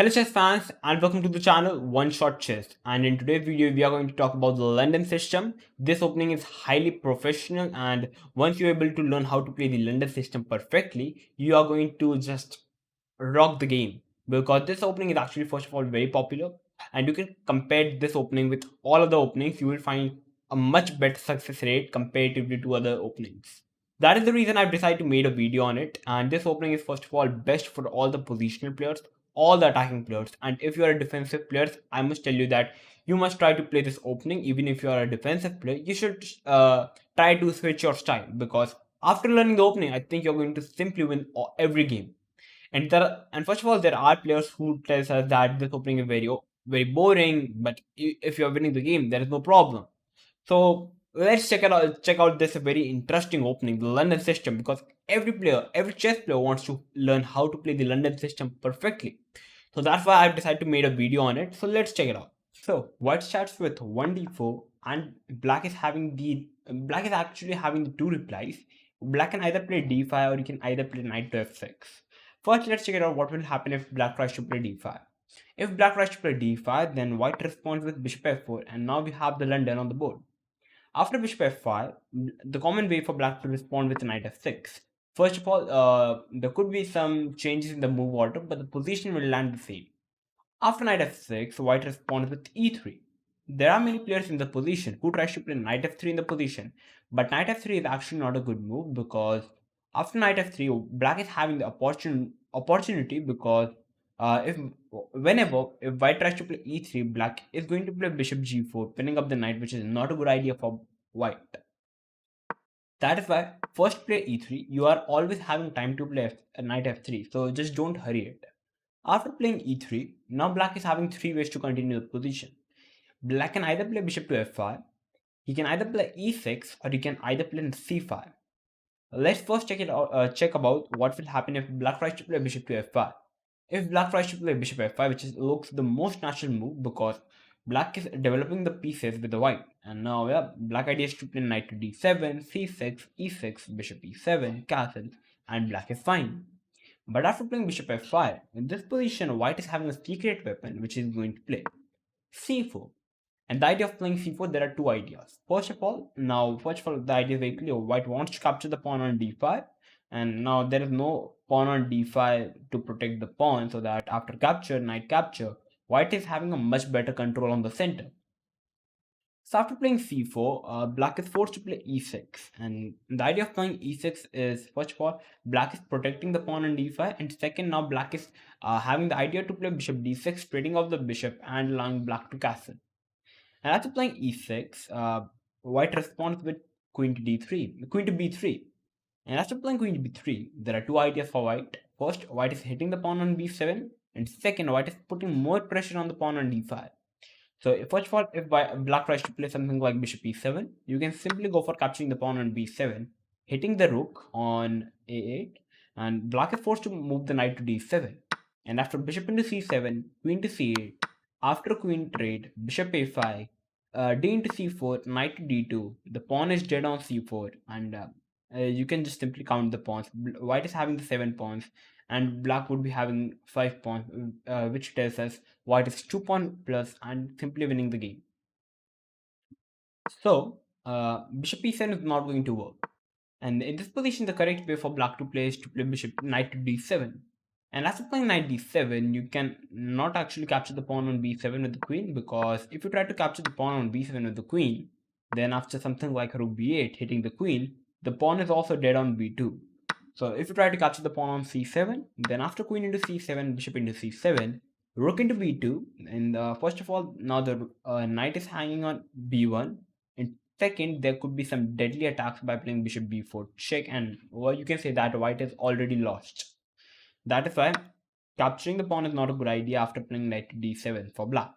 Hello chess fans and welcome to the channel OneShot Chess, and in today's video we are going to talk about the London system. This opening is highly professional, and once you're able to learn how to play the London system perfectly, you are going to just rock the game, because this opening is actually first of all very popular, and you can compare this opening with all other openings. You will find a much better success rate comparatively to other openings. That is the reason I've decided to make a video on it, and this opening is first of all best for all the positional players, all the attacking players, and if you are a defensive player, I must tell you that you must try to play this opening. Even if you are a defensive player, you should try to switch your style, because after learning the opening, I think you're going to simply win every game. And first of all, there are players who tells us that this opening is very boring, but if you're winning the game, there is no problem. So let's check out this very interesting opening, the London system, because every chess player wants to learn how to play the London system perfectly. So that's why I've decided to make a video on it. So let's check it out. So white starts with 1d4, and black is actually having the two replies. Black can either play d5, or you can either play knight to f6. First, let's check it out what will happen if black tries to play d5. If black tries to play d5, then white responds with bishop f4, and now we have the London on the board. After bishop f5, the common way for black to respond with knight f6. First of all, there could be some changes in the move order, but the position will land the same. After knight f6, white responds with e3. There are many players in the position who tries to play knight f3 in the position, but knight f3 is actually not a good move, because after knight f3, black is having the opportunity, because if white tries to play e3, black is going to play bishop g4, pinning up the knight, which is not a good idea for white. That is why first play e3. You are always having time to play knight f3, so just don't hurry it. After playing e3, now black is having three ways to continue the position. Black can either play bishop to f5, he can either play e6, or he can either play c5. Let's first check about what will happen if black tries to play bishop to f5. If black tries to play bishop f5, which looks the most natural move, because black is developing the pieces with the white. And now, yeah, black idea is to play knight to d7, c6, e6, bishop e7, castle, and black is fine. But after playing bishop f5, in this position, white is having a secret weapon, which is going to play c4. And the idea of playing c4, there are two ideas. First of all, the idea is very clear. White wants to capture the pawn on d5, and now there is no pawn on d5 to protect the pawn, so that after capture, knight capture, white is having a much better control on the center. So after playing c4, black is forced to play e6, and the idea of playing e6 is, first of all, black is protecting the pawn on d5, and second, now black is having the idea to play bishop d6, trading off the bishop and allowing black to castle. And after playing e6, white responds with queen to d3, queen to b3. And after playing queen to b3, there are two ideas for white. First, white is hitting the pawn on b7, and second, white is putting more pressure on the pawn on d5. So first of all, if black tries to play something like bishop e7, you can simply go for capturing the pawn on b7, hitting the rook on a8, and black is forced to move the knight to d7. And after bishop into c7, queen to c8, after queen trade, bishop a5, d into c4, knight to d2, the pawn is dead on c4, and you can just simply count the pawns. White is having the 7 pawns, and black would be having 5 pawns, which tells us white is 2 pawn plus and simply winning the game. So bishop e7 is not going to work, and in this position the correct way for black to play is to play bishop knight to d7. And after playing knight d7, you can not actually capture the pawn on b7 with the queen, because if you try to capture the pawn on b7 with the queen, then after something like rook b8 hitting the queen, the pawn is also dead on b2. So if you try to capture the pawn on c7, then after queen into c7, bishop into c7, rook into b2, and first of all, now the knight is hanging on b1, and second, there could be some deadly attacks by playing bishop b4 check, and well, you can say that white is already lost. That is why capturing the pawn is not a good idea after playing knight to d7 for black.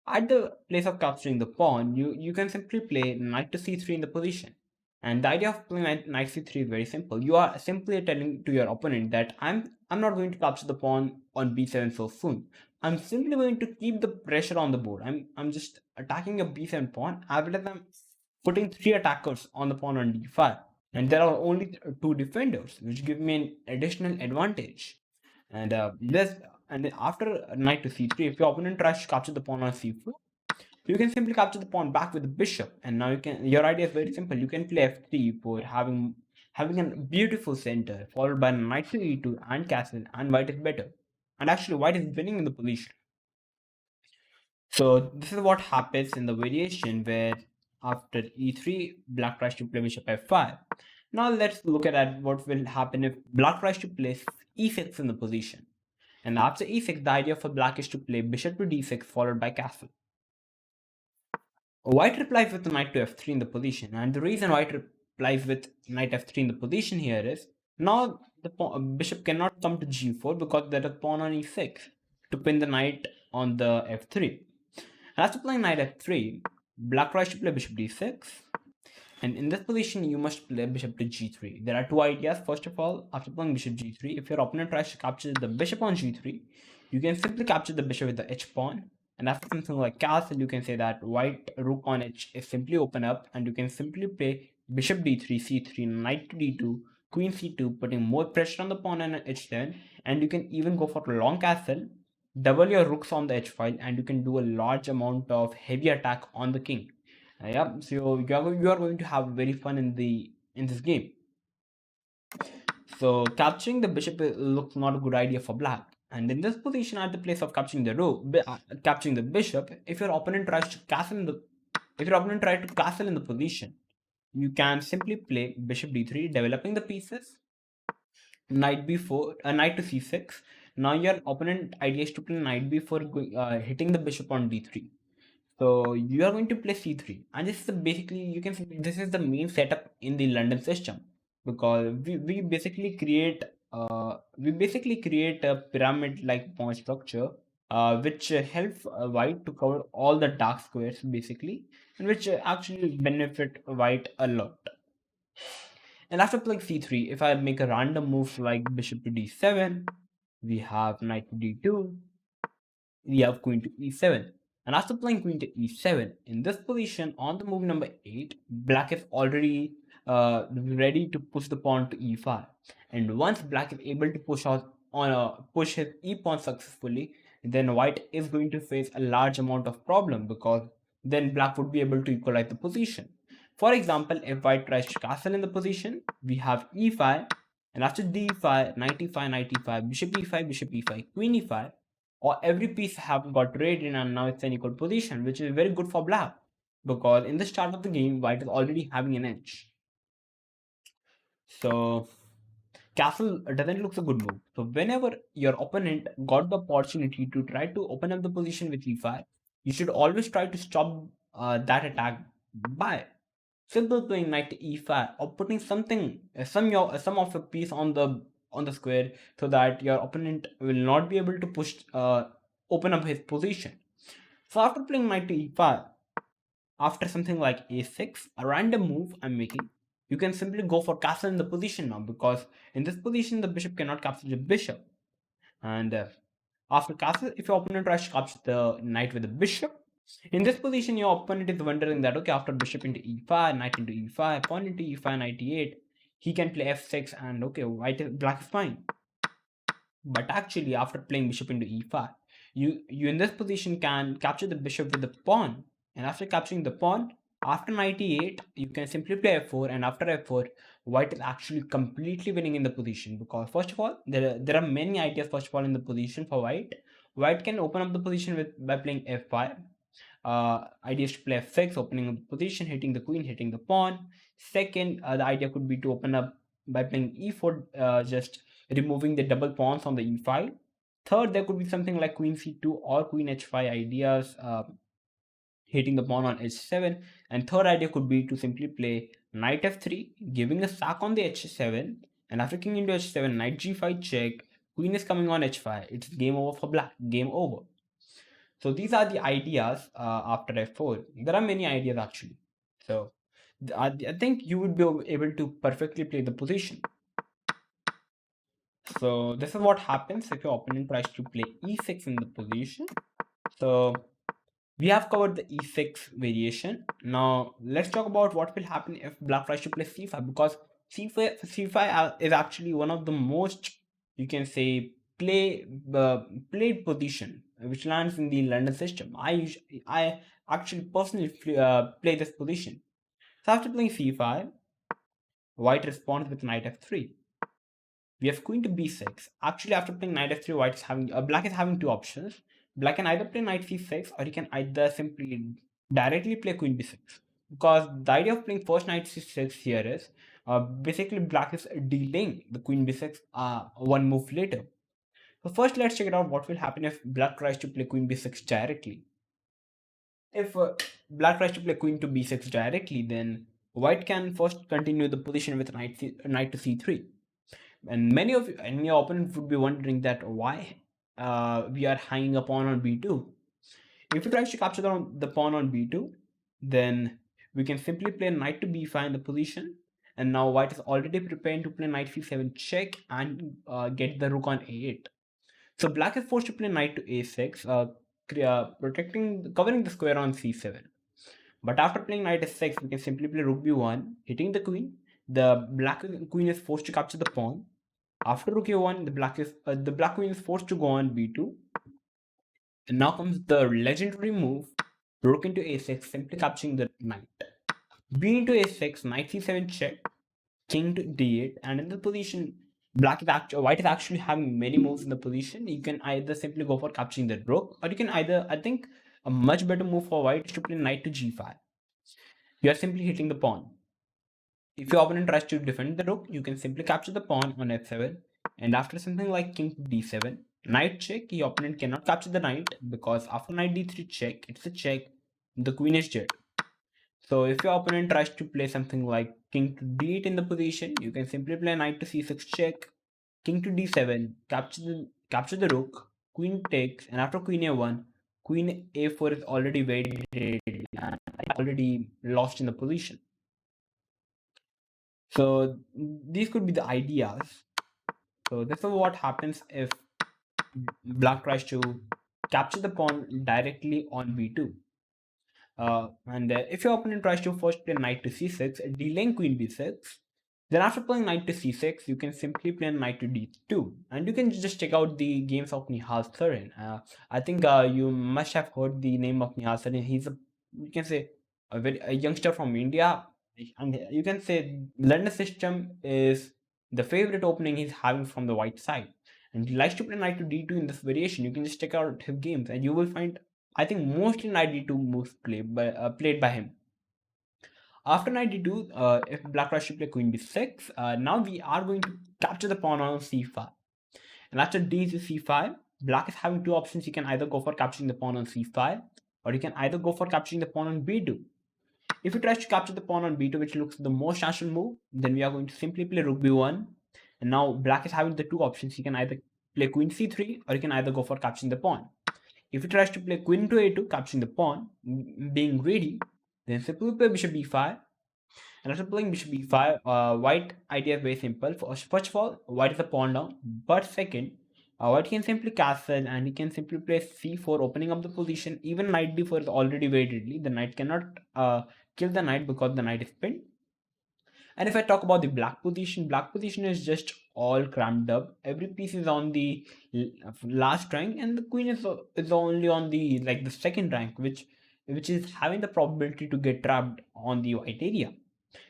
At the place of capturing the pawn, you can simply play knight to c3 in the position. And the idea of playing knight c3 is very simple. You are simply telling to your opponent that I'm not going to capture the pawn on b7 so soon. I'm simply going to keep the pressure on the board. I'm just attacking a b7 pawn as well as I'm putting 3 attackers on the pawn on d5. And there are only 2 defenders, which give me an additional advantage. And And then after knight to c3, if your opponent tries to capture the pawn on c4, you can simply capture the pawn back with the bishop. And now your idea is very simple. You can play f3 for having a beautiful center, followed by knight to e2 and castle, and white is better. And actually, white is winning in the position. So this is what happens in the variation where after e3, black tries to play bishop f5. Now let's look at what will happen if black tries to place e6 in the position. And after e6, the idea for black is to play bishop to d6 followed by castle. White replies with knight to f3 in the position, and the reason white replies with knight f3 in the position here is now the bishop cannot come to g4 because there is a pawn on e6 to pin the knight on the f3. And after playing knight f3, black tries to play bishop d6, and in this position you must play bishop to g3. There are two ideas. First of all, after playing bishop g3, if your opponent tries to capture the bishop on g3, you can simply capture the bishop with the h pawn. And after something like castle, you can say that white rook on h is simply open up, and you can simply play bishop d3, c3, knight to d2, queen c2, putting more pressure on the pawn and h7. And you can even go for a long castle, double your rooks on the h file, and you can do a large amount of heavy attack on the king. Yeah, so you are going to have very fun in this game. So capturing the bishop looks not a good idea for black. And in this position, at the place of capturing the capturing the bishop, if your opponent tries to castle in the position, you can simply play bishop d3, developing the pieces. Knight b4, knight to c6. Now your opponent idea is to play knight b4, hitting the bishop on d3. So you are going to play c3, and this is basically, you can see, this is the main setup in the London system, because we basically create a pyramid like pawn structure, which helps white to cover all the dark squares basically, and which actually benefit white a lot. And after playing c3, if I make a random move like bishop to d7, we have knight to d2, we have queen to e7. And after playing queen to e7, in this position on the move number 8, black is already ready to push the pawn to e5. And once black is able to push his e pawn successfully, then white is going to face a large amount of problem, because then black would be able to equalize the position. For example, if white tries to castle in the position, we have e5, and after d5, knight e5, knight e5, bishop e5, queen e5, or every piece have got rated, and now it's an equal position, which is very good for black, because in the start of the game, white is already having an edge. So castle doesn't look a good move. So whenever your opponent got the opportunity to try to open up the position with e5, you should always try to stop that attack by simple playing knight to e5, or putting some of your piece on the square, so that your opponent will not be able to open up his position. So after playing knight to e5, after something like a6, a random move I'm making, you can simply go for castle in the position now, because in this position the bishop cannot capture the bishop. And after castle, if your opponent tries to capture the knight with the bishop, in this position your opponent is wondering that, okay, after bishop into e5, knight into e5, pawn into e5, knight e8, he can play f6, and okay, black is fine. But actually, after playing bishop into e5, you in this position can capture the bishop with the pawn. And after capturing the pawn, after knight e8, you can simply play f4, and after f4, white is actually completely winning in the position, because first of all, there are many ideas. First of all, in the position for white can open up the position by playing f5. Idea is to play f6, opening up the position, hitting the queen, hitting the pawn. Second, the idea could be to open up by playing e4, just removing the double pawns on the e file. Third, there could be something like queen c2 or queen h5 ideas, hitting the pawn on h7. And third idea could be to simply play knight f3, giving a sack on the h7. And after king into h7, knight g5 check, queen is coming on h5. It's game over for black, game over. So these are the ideas after f4. There are many ideas actually. So I think you would be able to perfectly play the position. So this is what happens if your opponent tries to play e6 in the position. So we have covered the e6 variation. Now let's talk about what will happen if black tries to play c5, because c5 is actually one of the most, you can say, play played position which lands in the London system. I actually personally play this position. So after playing c5, white responds with knight f3. We have queen to b6. Actually, after playing knight f3, black is having two options. Black can either play knight c6, or he can either simply directly play queen b6. Because the idea of playing first knight c6 here is basically black is delaying the queen b6 one move later. So first, let's check it out what will happen if black tries to play queen b6 directly. If black tries to play queen to b6 directly, then white can first continue the position with knight to c3. And many of you and your opponent would be wondering that why we are hanging a pawn on b2. If you try to capture the pawn on b2, then we can simply play knight to b5 in the position. And now white is already preparing to play knight c7 check and get the rook on a8. So black is forced to play knight to a6, covering the square on c7. But after playing knight s6, we can simply play rook b1, hitting the queen. The black queen is forced to capture the pawn. After rook a1, the black queen is forced to go on b2. And now comes the legendary move, rook into a6, simply capturing the knight. B into a6, knight c7 check, king to d8, and in the position, white is actually having many moves in the position. You can either simply go for capturing the rook, or you can either, I think, a much better move for white is to play knight to g5. You are simply hitting the pawn. If your opponent tries to defend the rook, you can simply capture the pawn on f7, and after something like king to d7, knight check, your opponent cannot capture the knight because after knight d3 check, it's a check, the queen is dead. So if your opponent tries to play something like king to d8 in the position, you can simply play knight to c6 check, king to d7, capture the rook, queen takes, and after queen a1, queen a4 is already very and already lost in the position. So these could be the ideas. So this is what happens if black tries to capture the pawn directly on b2. And if your opponent tries to first play knight to c6, delaying queen b6, then after playing knight to c6, you can simply play knight to d2. And you can just check out the games of Nihal Sarin. I think you must have heard the name of Nihal Sarin. He's you can say, a youngster from India. And you can say London system is the favorite opening he's having from the white side. And he likes to play knight to d2 in this variation. You can just check out his games and you will find, I think, mostly knight d2 moves played by him. After knight d2, if black tries to play queen b6, now we are going to capture the pawn on c5. And after d to c5, black is having two options. He can either go for capturing the pawn on c5, or he can either go for capturing the pawn on b2. If he tries to capture the pawn on b2, which looks the most natural move, then we are going to simply play rook b1. And now black is having the two options. He can either play queen c3, or he can either go for capturing the pawn. If he tries to play queen to a2, capturing the pawn, being greedy, then simply play bishop b5. And after playing bishop b5, white idea is very simple. First of all, white is a pawn down. But second, white can simply castle and he can simply play c4, opening up the position. Even knight d4 is already very deadly. The knight cannot kill the knight because the knight is pinned. And if I talk about the black position is just all crammed up. Every piece is on the last rank, and the queen is only on the the second rank, which is having the probability to get trapped on the white area.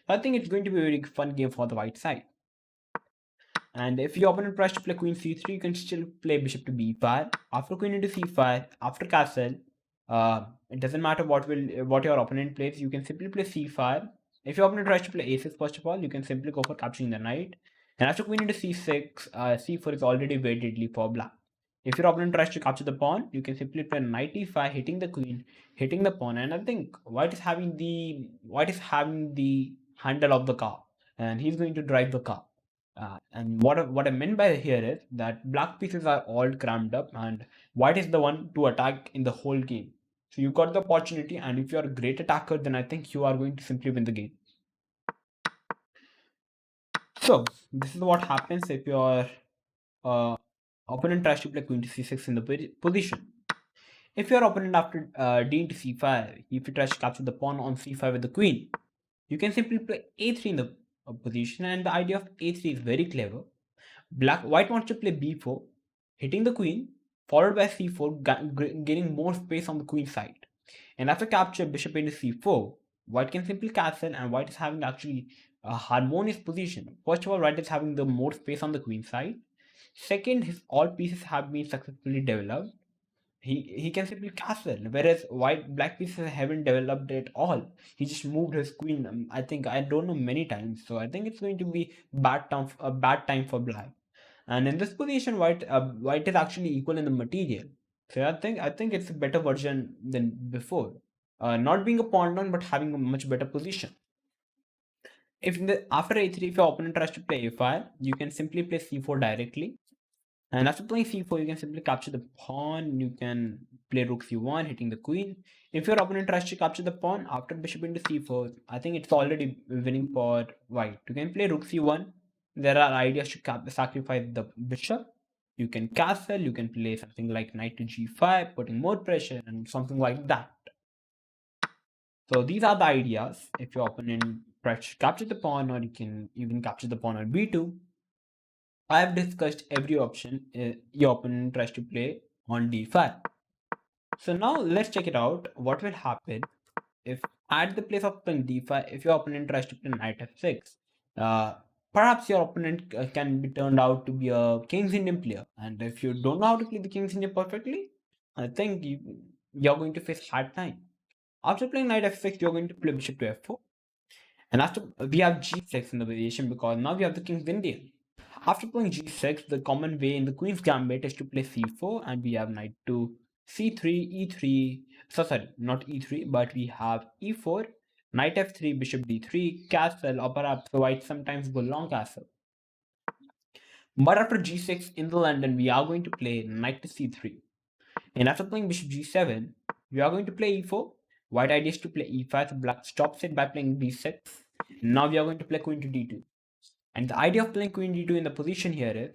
I think it's going to be a very fun game for the white side. And if your opponent tries to play queen c3, you can still play bishop to b5. After queen into c5, after castle, it doesn't matter what your opponent plays. You can simply play c5. If your opponent tries to play a6, first of all, you can simply go for capturing the knight. And after queen into c6, c4 is already very deadly for black. If your opponent tries to capture the pawn, you can simply play knight e5, hitting the queen, hitting the pawn, and I think white is having the handle of the car, and he's going to drive the car. And what I meant by here is that black pieces are all crammed up, and white is the one to attack in the whole game. So you got the opportunity, and if you are a great attacker, then I think you are going to simply win the game. So this is what happens if your opponent tries to play queen to c6 in the position. If your opponent after d into c5, if he tries to capture the pawn on c5 with the queen, you can simply play a3 in the position, and the idea of a3 is very clever. White wants to play b4, hitting the queen, followed by c4, gaining more space on the queen side. And after capture bishop into c4, white can simply castle, and white is having actually a harmonious position. First of all, white is having the more space on the queen side. Second, his all pieces have been successfully developed. He can simply castle, whereas black pieces haven't developed at all. He just moved his queen. I think I don't know many times, so I think it's going to be a bad time for black. And in this position, white is actually equal in the material. So I think it's a better version than before. Not being a pawn down, but having a much better position. If after a3, if your opponent tries to play a5, you can simply play c4 directly. And after playing c4, you can simply capture the pawn. You can play rook c1, hitting the queen. If your opponent tries to capture the pawn after bishop into c4, I think it's already winning for white. You can play rook c1. There are ideas to sacrifice the bishop. You can castle. You can play something like knight to g5, putting more pressure and something like that. So these are the ideas. If your opponent tries to capture the pawn, or you can even capture the pawn on b2. I have discussed every option your opponent tries to play on d5. So now let's check it out. What will happen if at the place of playing d5, if your opponent tries to play knight f6? Uh, Perhaps your opponent can be turned out to be a King's Indian player. And if you don't know how to play the King's Indian perfectly, I think you're going to face hard time. After playing knight f6, you're going to play bishop to f4. And after we have g6 in the variation because now we have the King's Indian. After playing g6, the common way in the queen's gambit is to play c4, and we have knight to c3, e3. So sorry, not e3, but we have e4, knight f3, bishop d3, castle, or perhaps white sometimes go long castle. But after g6 in the London, we are going to play knight to c3. And after playing bishop g7, we are going to play e4. White idea is to play e5, so black stops it by playing d6. Now we are going to play queen to d2. And the idea of playing queen d2 in the position here is,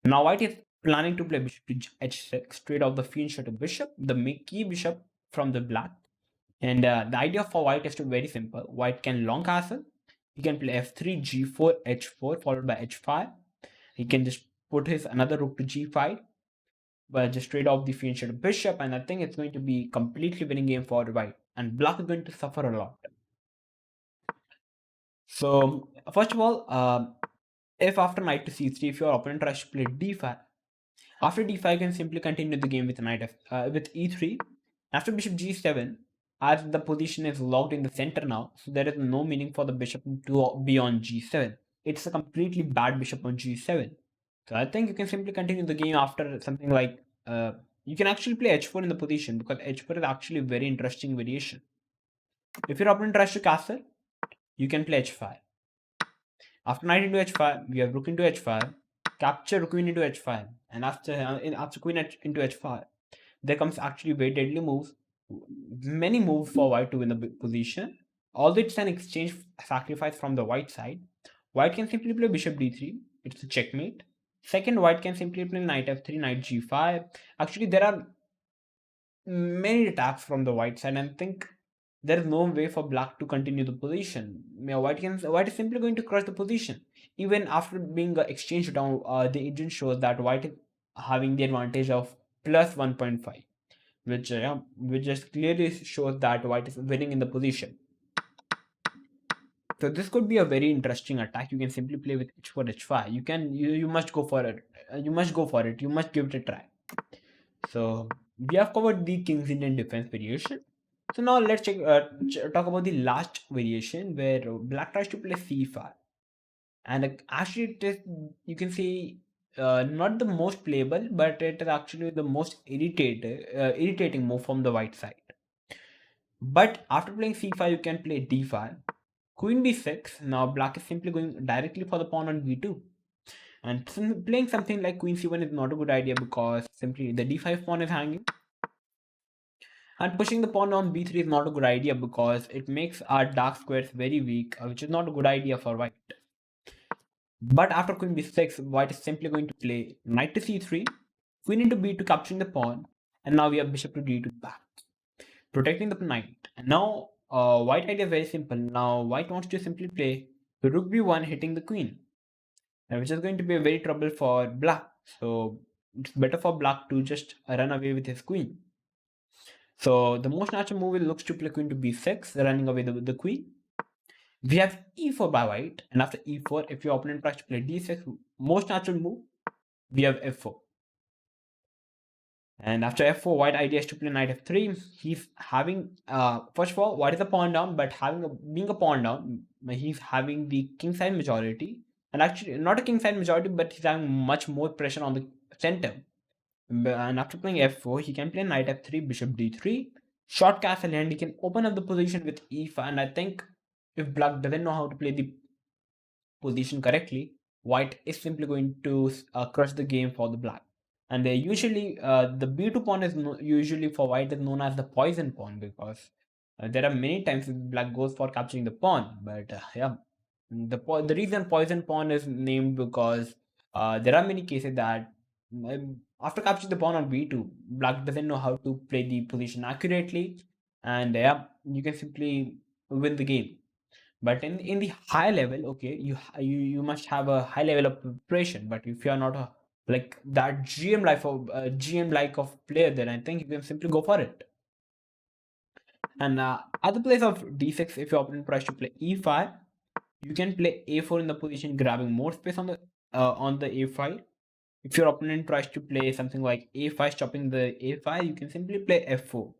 now white is planning to play bishop to h6, straight off the field shot to bishop, the key bishop from the black. And the idea for white is to very simple. White can long castle. He can play f3, g4, h4, followed by h5. He can just put his another rook to g5, but just straight off the field shot to bishop. And I think it's going to be completely winning game for white. And black is going to suffer a lot. So first of all, if after knight to c3, if your opponent tries to play d5, after d5 you can simply continue the game with with e3. After bishop g7, as the position is locked in the center now, so there is no meaning for the bishop to be on g7. It's a completely bad bishop on g7. So I think you can simply continue the game after something like you can actually play h4 in the position, because h4 is actually a very interesting variation. If your opponent tries to castle, you can play h5. After knight into h5, we have rook into h5, capture queen into h5, and after queen into h5, there comes actually very deadly moves, many moves for white to win the position. Although it's an exchange sacrifice from the white side, white can simply play bishop d3. It's a checkmate. Second, white can simply play knight f3, knight g5. Actually, there are many attacks from the white side, and I think there is no way for black to continue the position. White is simply going to crush the position. Even after being exchanged down, the agent shows that white is having the advantage of plus 1.5, which just clearly shows that white is winning in the position. So this could be a very interesting attack. You can simply play with h4, h5. You must go for it. You must go for it. You must give it a try. So we have covered the King's Indian defense variation. So now let's talk about the last variation where black tries to play c5, and actually it is, you can say, not the most playable, but it is actually the most irritating move from the white side. But after playing c5, you can play d5, queen b6. Now black is simply going directly for the pawn on b2. And playing something like queen c1 is not a good idea, because simply the d5 pawn is hanging. And pushing the pawn on b3 is not a good idea, because it makes our dark squares very weak, which is not a good idea for white. But after queen b6, white is simply going to play knight to c3, queen into b2, capturing the pawn, and now we have bishop to d2 back, protecting the knight. And now white idea is very simple. Now white wants to simply play rook b1, hitting the queen, which is going to be a very trouble for black. So it's better for black to just run away with his queen. So the most natural move looks to play queen to b6, running away the queen. We have e4 by white, and after e4, if your opponent tries to play d6, most natural move, we have f4. And after f4, white idea is to play knight f3. He's having, first of all, white is a pawn down, but being a pawn down, he's having the king side majority. And actually, not a king side majority, but he's having much more pressure on the center. And after playing f4, he can play knight f3, bishop d3, short castle, and he can open up the position with e5. And I think if black doesn't know how to play the position correctly, white is simply going to crush the game for the black. And they usually the b2 pawn is usually for white is known as the poison pawn, because there are many times black goes for capturing the pawn, but yeah, the reason poison pawn is named because there are many cases that after capturing the pawn on b2, black doesn't know how to play the position accurately, and yeah, you can simply win the game. But in the high level, okay, you must have a high level of preparation. But if you are not a like that GM like of player, then I think you can simply go for it. And at the place of d6, if your opponent tries to play e5, you can play a4 in the position, grabbing more space on the a5. If your opponent tries to play something like a5, stopping the a5, you can simply play f4.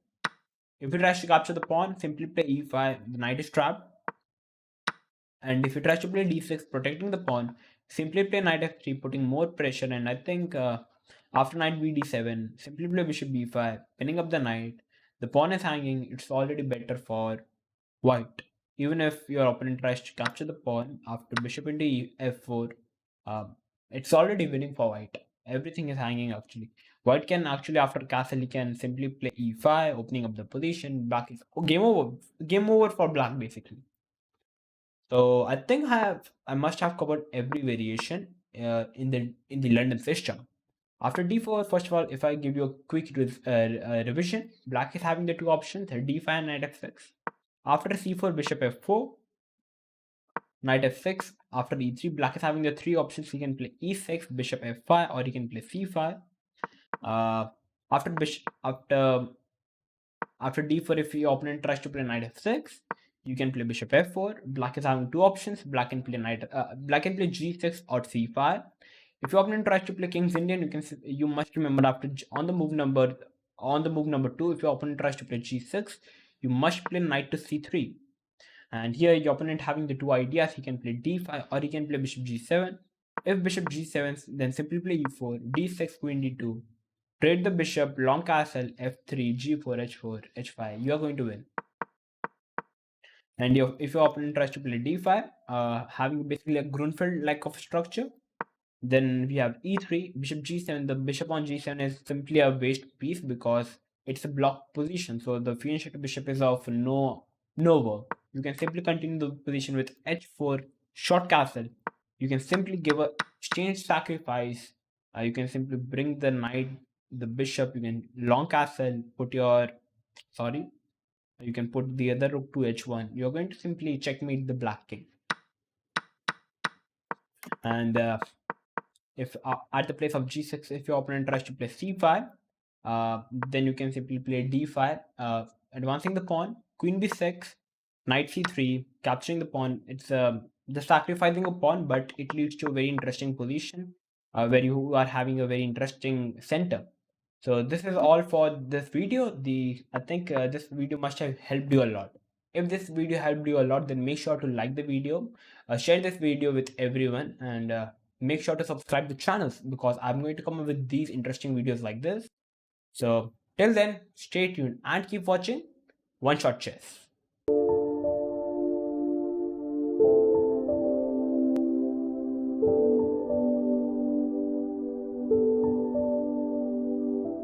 If he tries to capture the pawn, simply play e5. The knight is trapped. And if he tries to play d6, protecting the pawn, simply play knight f3, putting more pressure. And I think after knight bd7, simply play bishop b5, pinning up the knight. The pawn is hanging. It's already better for white. Even if your opponent tries to capture the pawn after bishop into f4, it's already winning for white. Everything is hanging actually. White can actually, after castle, he can simply play e5, opening up the position. Black is game over. Game over for black basically. So I think I must have covered every variation in the London system. After d4, first of all, if I give you a quick revision, black is having the two options, d5 and knight f6. After c4, bishop f4, knight f6. After e3, black is having the three options. He can play e6, bishop f5, or he can play c5. After d4, if your opponent tries to play knight f6, you can play bishop f4. Black is having two options. Black can play g6 or c5. If your opponent tries to play king's Indian, you must remember on the move number 2, if your opponent tries to play g6, you must play knight to c3. And here your opponent having the two ideas, he can play d5 or he can play bishop g7. If bishop g7, then simply play e4, d6, queen d2. Trade the bishop, long castle, f3, g4, h4, h5. You are going to win. And if your opponent tries to play d5, having basically a Grunfeld like of structure, then we have e3, bishop g7. The bishop on g7 is simply a waste piece because it's a block position. So the fianchetto bishop is of no work. You can simply continue the position with h4, short castle. You can simply give a exchange sacrifice. You can simply bring the knight, the bishop. You can long castle, you can put the other rook to h1. You're going to simply checkmate the black king. And if at the place of g6, if your opponent tries to play c5, then you can simply play d5, advancing the pawn, queen b6, knight c3, capturing the pawn. It's the sacrificing a pawn, but it leads to a very interesting position where you are having a very interesting center. So this is all for this video. I think this video must have helped you a lot. If this video helped you a lot, then make sure to like the video, share this video with everyone, and make sure to subscribe to channels, because I'm going to come up with these interesting videos like this. So till then, stay tuned and keep watching One Shot Chess.